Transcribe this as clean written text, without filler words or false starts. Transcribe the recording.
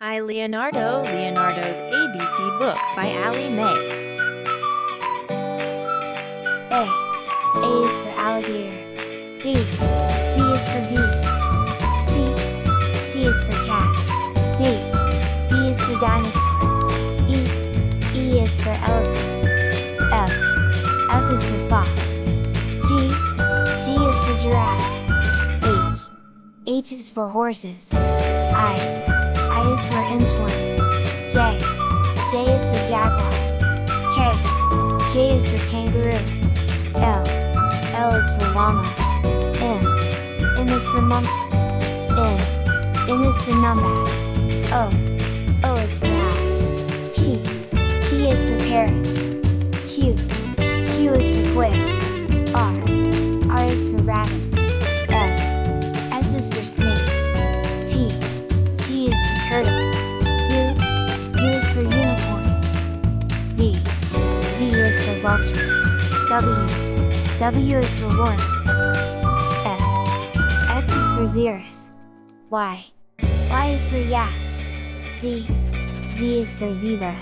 Hi Leonardo, Leonardo's ABC book by Allie Mae. A. A is for alligator. B. B is for bee. C. C is for cat. D. D is for dinosaur. E. E is for elephants. F. F is for fox. G. G is for giraffe. H. H is for horses. I is for inchworm. J. J is for jaguar. K. K is for kangaroo. L. L is for llama. M. M is for monkey. N. N is for numbat. O. O is for owl. P. P is for parrots. Q. Q is for quail. R. R is for rabbit. S. S is for snake. T. T is for turtle. U. U is for unicorn. V. V is for vulture. W. W is for worms. X. X is for xerus. Y. Y is for yak. Z. Z is for zebra.